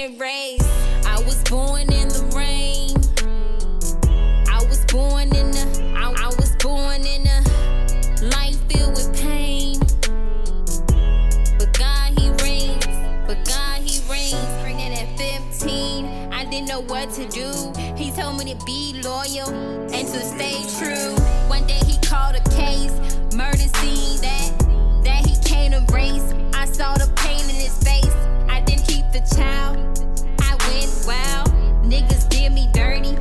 and raised. I was born in the rain. I was born in a life filled with pain. But God, He reigns. Bringing at 15, I didn't know what to do. He told me to be loyal and to stay true. One day he called a case, murder scene that he can't erase. I saw the pain in his face. I didn't keep the child. I went wild. Niggas did me dirty.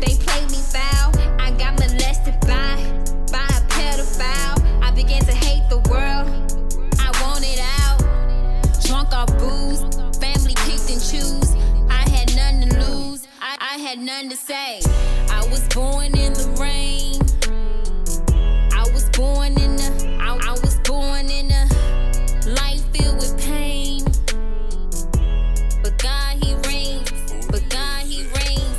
They played me foul. I got molested by a pedophile. I began to hate the world. I wanted out. Drunk off booze. Family picked and choose. I had nothing to lose. I had nothing to say. I was born in the rain. I was born in a life filled with pain. But God, He reigns. But God, He reigns.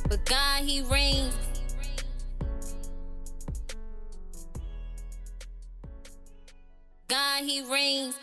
But God, He reigns. God, He reigns.